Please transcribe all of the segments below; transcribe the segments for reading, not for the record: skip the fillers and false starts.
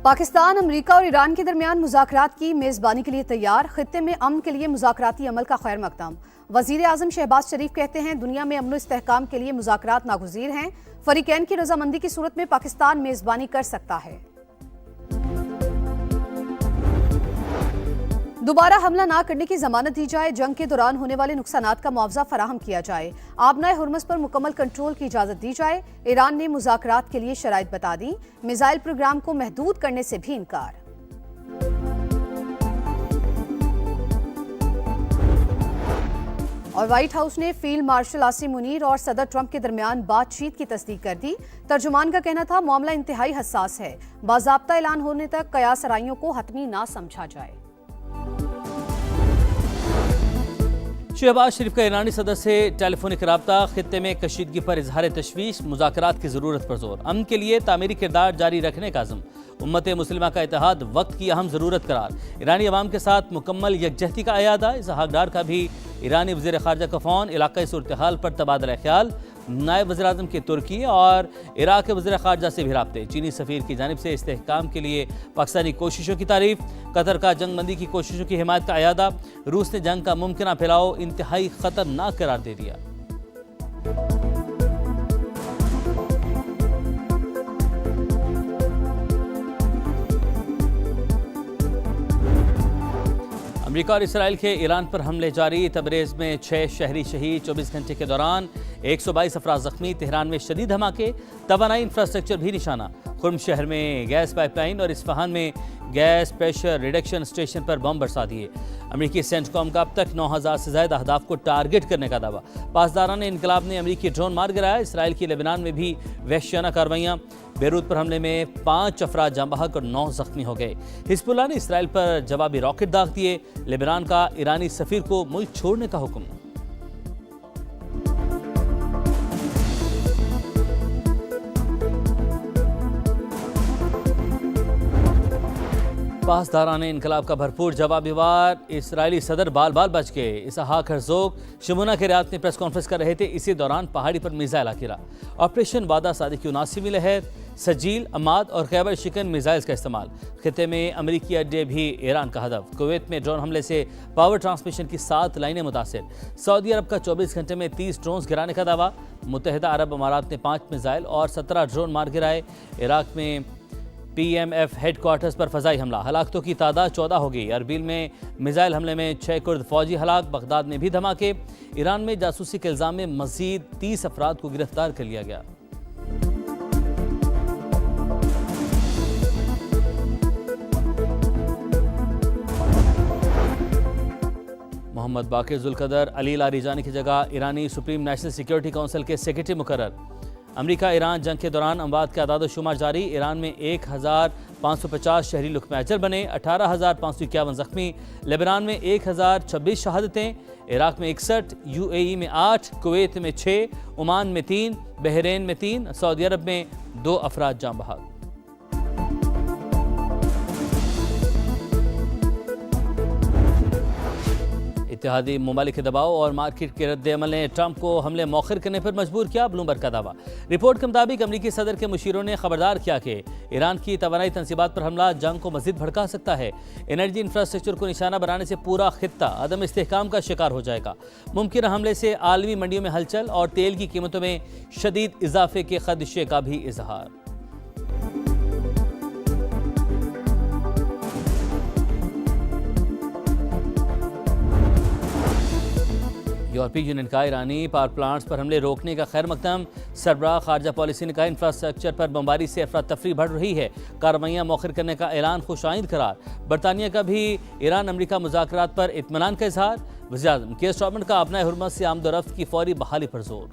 पाकिस्तान, अमरीका और ईरान के दरमियान मुज़ाकरात की मेज़बानी के लिए तैयार। खित्ते में अमन के लिए मुज़ाकराती अमल का खैर मकदम। वज़ीर आज़म शहबाज शरीफ कहते हैं दुनिया में अमन इस्तेहकाम के लिए मुज़ाकरात नागुज़ीर हैं। फरीकैन की रजामंदी की सूरत में पाकिस्तान मेज़बानी कर सकता है। दोबारा हमला ना करने की जमानत दी जाए। जंग के दौरान होने वाले नुकसानात का मुआवजा फराहम किया जाए। आबनाए हुर्मुज़ पर मुकम्मल कंट्रोल की इजाज़त दी जाए। ईरान ने मुज़ाकरात के लिए शराइत बता दी। मिसाइल प्रोग्राम को महदूद करने से भी इनकार। और व्हाइट हाउस ने फील्ड मार्शल आसिम मुनीर और सदर ट्रंप के दरमियान बातचीत की तस्दीक कर दी। तर्जुमान का कहना था मामला इंतहाई हसास है। बाज़ाब्ता ऐलान होने तक कयास आराइयों को हतमी ना समझा जाए। शहबाज शरीफ का ईरानी सदर से टेलीफोनिक रब्ता। खित्ते में कशीदगी पर इजहार तशवीश। मुज़ाकरात की ज़रूरत पर जोर। अमन के लिए तामीरी किरदार जारी रखने का अज़्म। उम्मत मुस्लिमा का इत्तेहाद वक्त की अहम ज़रूरत करार। ईरानी अवाम के साथ मुकम्मल यकजहती का अयादा। इसहाक डार का भी ईरानी वज़ीर ख़ारजा का फ़ोन। इलाक़ाई सूरत हाल पर तबादला ख्याल। नायब वज़ीर आज़म के तुर्की और इराक़ के वज़ीर ख़ारजा से भी राब्ते। चीनी सफ़ीर की जानिब से इस्तेहकाम के लिए पाकिस्तानी कोशिशों की तारीफ। कतर का जंग बंदी की कोशिशों की हिमायत का अयादा। रूस ने जंग का मुमकिन फैलाव इंतहाई ख़तरनाक करार दे दिया। अमेरिका और इसराइल के ईरान पर हमले जारी। तबरेज़ में 6 शहरी शहीद। 24 घंटे के दौरान 122 अफराद जख्मी। तेहरान में शदीद धमाके। तवानाई इंफ्रास्ट्रक्चर भी निशाना। खुर्म शहर में गैस पाइपलाइन और इस्फहान में गैस प्रेशर रिडक्शन स्टेशन पर बम बरसा दिए। अमेरिकी सेंटकॉम का अब तक 9000 से ज़्यादा अहदाफ को टारगेट करने का दावा। पासदारान इनकलाब ने अमेरिकी ड्रोन मार गिराया। इसराइल की लेबनान में भी वहशियाना कार्रवाइयाँ। बेरूत पर हमले में 5 अफराद जाँ बहक और 9 जख्मी हो गए। हिजबुल्लाह ने इसराइल पर जवाबी रॉकेट दाग दिए। लेबनान का ईरानी सफीर को मुल्क छोड़ने का हुक्म। पासदारान इनकलाब का भरपूर जवाबी वार। इसराइली सदर बाल बाल बच गए। इसहाक हर्जोग शमुना के रियाद में प्रेस कॉन्फ्रेंस कर रहे थे। इसी दौरान पहाड़ी पर मिसाइल गिरा। ऑपरेशन वादा सादी की 79वीं लहर। सजील, अमाद और खैबर शिकन मिसाइल्स का इस्तेमाल। खित्ते में अमरीकी अड्डे भी ईरान का हदफ। कुवैत में ड्रोन हमले से पावर ट्रांसमिशन की 7 लाइनें मुतासिर। सऊदी अरब का 24 घंटे में 30 ड्रोन गिराने का दावा। मुत्तहिदा अरब अमारात ने 5 मिसाइल और 17 ड्रोन मार गिराए। इराक में PMF हेडक्वार्टर्स पर फजाई हमला। हलाकतों की तादाद 14 हो गई। अरबिल में मिसाइल हमले में 6 कुर्द फौजी हलाक। बगदाद में भी धमाके। ईरान में जासूसी के इल्जाम में मजीद 30 अफराद को गिरफ्तार कर लिया गया। मोहम्मद बाकिर जुल्कदर अली लारीजानी की जगह ईरानी सुप्रीम नेशनल सिक्योरिटी काउंसिल के सेक्रेटरी मुकर्रर। अमेरिका ईरान जंग के दौरान अमवात के आदाद शुमार जारी। ईरान में 1550 शहरी लुकमैचर बने। 18551 जख्मी। लेबनान में 1026 शहादतें। इराक में 61, UAE में 8, कुवैत में 6, ओमान में 3, बहरीन में 3, सऊदी अरब में 2 अफराद जाँ बहक। इत्तेहादी ममालिक के दबाव और मार्केट के रद्द अमल ने ट्रंप को हमले मौखर करने पर मजबूर किया। ब्लूमबर्ग का दावा। रिपोर्ट के मुताबिक अमरीकी सदर के मुशीरों ने खबरदार किया कि ईरान की तवानाई तंसीबात पर हमला जंग को मजीद भड़का सकता है। एनर्जी इंफ्रास्ट्रक्चर को निशाना बनाने से पूरा खित्ता अदम इस्तेहकाम का शिकार हो जाएगा। मुमकिन हमले से आलमी मंडियों में हलचल और तेल की कीमतों में शदीद इजाफे के खदशे का भी इजहार। यूरोपीय यूनियन का ईरानी पावर प्लांट्स पर हमले रोकने का खैर मकदम। सरबराह खारजा पॉलिसी ने कहा इंफ्रास्ट्रक्चर पर बमबारी से अफरा तफरी बढ़ रही है। कार्रवाइयाँ मौखर करने का ऐलान खुशाइंद करार। बरतानिया का भी ईरान अमरीका मुज़ाकरात पर इत्मीनान का इजहार। वज़ीर आज़म केयर स्टारमर का अपना हुर्मत से आमदोरफ्त की फौरी बहाली पर जोर।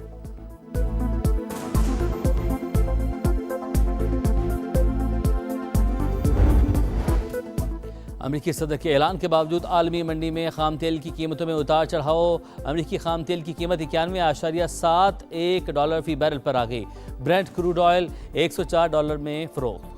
अमरीकी सदर के ऐलान के बावजूद आलमी मंडी में खाम तेल की कीमतों में उतार चढ़ाव। अमरीकी खाम तेल की कीमत 91.71 डॉलर फी बैरल पर आ गई। ब्रेंट क्रूड ऑयल $104 में फरोख्त।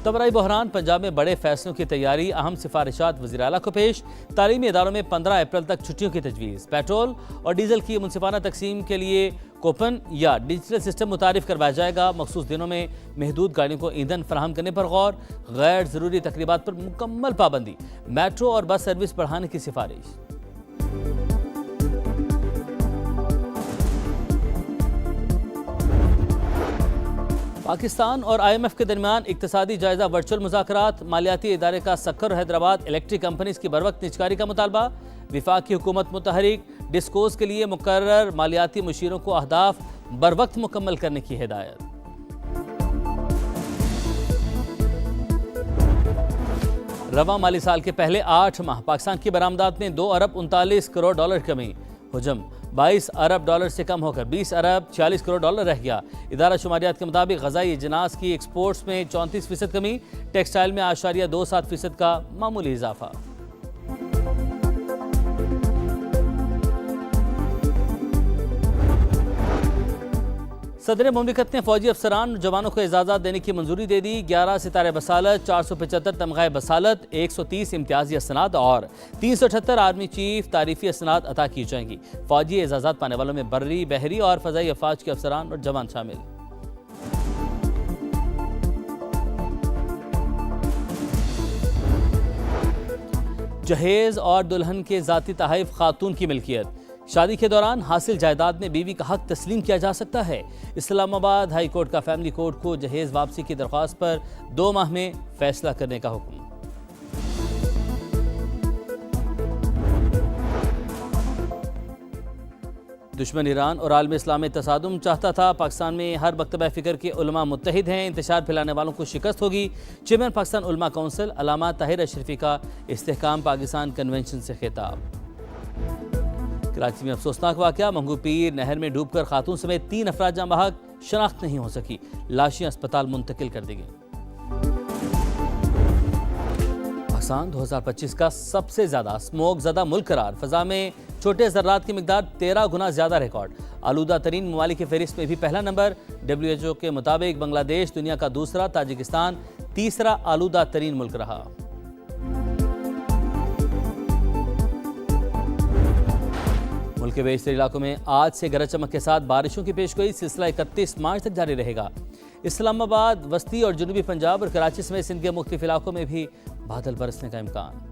तबराई बहरान। पंजाब में बड़े फैसलों की तैयारी। अहम सिफारिशात वज़ीर आला को पेश। तालीमी इदारों में 15 अप्रैल तक छुट्टियों की तजवीज़। पेट्रोल और डीजल की मुनसिफाना तकसीम के लिए कूपन या डिजिटल सिस्टम मुतारिफ करवाया जाएगा। मखसूस दिनों में महदूद गाड़ियों को ईंधन फराहम करने पर गौर। गैर ज़रूरी तकरीबात पर मुकम्मल पाबंदी। मेट्रो और बस सर्विस बढ़ाने की सिफारिश। पाकिस्तान और IMF के दरमियान इक्तिसादी जायजा वर्चुअल मुज़ाकरात। मालियाती इदारे का सक्कर और हैदराबाद इलेक्ट्रिक कंपनीज की बरवक्त निजकारी का मुतालबा। विफाकी हुकूमत मुतहरिक। डिस्कोस के लिए मुकर्रर मालियाती मुशीरों को अहदाफ बरवक्त मुकम्मल करने की हिदायत। रवा माली साल के पहले 8 माह पाकिस्तान की बरामदात में 2 अरब 39 करोड़ डॉलर कमी। हुजम 22 अरब डॉलर से कम होकर 20 अरब 46 करोड़ डॉलर रह गया। इदारा शुमारियात के मुताबिक ग़ज़ाई अजनास की एक्सपोर्ट्स में 34% कमी। टेक्सटाइल में 8.27% का मामूली इजाफा। सदर मुमलिकत ने फौजी अफसरान और जवानों को इजाज़त देने की मंजूरी दे दी। 11 सितारे बसालत, 475 तमग़ाए बसालत, 130 इम्तियाजी असनाद और 378 आर्मी चीफ तारीफी असनाद अता की जाएंगी। फौजी इजाज़त पाने वालों में बर्री, बहरी और फ़ज़ाई अफवाज के अफसरान और जवान शामिल। जहेज़ और दुल्हन के ज़ाती तहफ़ खातून की मिल्कियत। शादी के दौरान हासिल जायदाद में बीवी का हक तस्लीम किया जा सकता है। इस्लामाबाद हाई कोर्ट का फैमिली कोर्ट को जहेज वापसी की दरख्वास्त पर 2 माह में फैसला करने का हुक्म। दुश्मन ईरान और आलम इस्लाम में तसादुम चाहता था। पाकिस्तान में हर मकतबा फ़िक्र के उलमा मुत्तहिद हैं। इंतशार फैलाने वालों को शिकस्त होगी। चेयरमैन पाकिस्तान उलमा काउंसिल अल्लामा ताहिर अशरफी का इस्तेहकाम पाकिस्तान कन्वेंशन से खिताब। कराची में अफसोसनाक वाक़या। मंगू पीर नहर में डूबकर खातून समेत 3 अफराद जाँ बहक, शनाख्त नहीं हो सकी। लाशें अस्पताल मुंतकिल कर दी गईं। पाकिस्तान 2025 का सबसे ज्यादा स्मोक ज़दा मुल्क करार। फ़ज़ा में छोटे ज़र्रात की मिकदार 13 गुना ज्यादा रिकॉर्ड। आलूदा तरीन ममालिक की फहरिस्त में भी पहला नंबर। WHO के मुताबिक बांग्लादेश दुनिया का दूसरा, ताजिकिस्तान तीसरा आलूदा तरीन मुल्क रहा। मुल्क के बेशतर इलाकों में आज से गरज चमक के साथ बारिशों की पेशगोई। सिलसिला 31 मार्च तक जारी रहेगा। इस्लामाबाद, वस्ती और जनूबी पंजाब और कराची समेत सिंध के मुख्तलिफ इलाकों में भी बादल बरसने का इम्कान।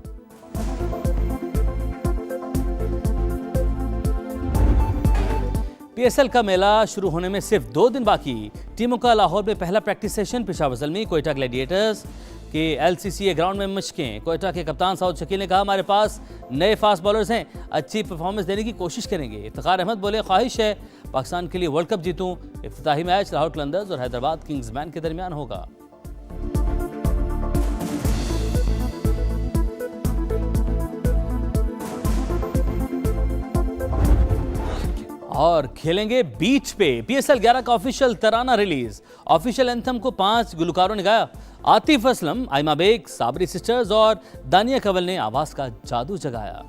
PSL का मेला शुरू होने में सिर्फ 2 दिन बाकी। टीमों का लाहौर में पहला practice session. Peshawar Zalmi Quetta Gladiators के LCCA ग्राउंड में मशकें। कोयटा के कप्तान साउद शकील ने कहा, हमारे पास नए फास्ट बॉलर्स हैं, अच्छी परफॉर्मेंस देने की कोशिश करेंगे। इफ्तिखार अहमद बोले, ख्वाहिश है पाकिस्तान के लिए वर्ल्ड कप जीतूं। इफ्तिताही मैच लाहौर कलंदर्स और हैदराबाद किंग्समैन के दरमियान होगा। और खेलेंगे बीच पे। PSL 11 का ऑफिशियल तराना रिलीज। ऑफिशियल एंथम को 5 गुलकारों ने गाया। आतिफ असलम, आइमा बेग, साबरी सिस्टर्स और दानिया कंवल ने आवाज का जादू जगाया।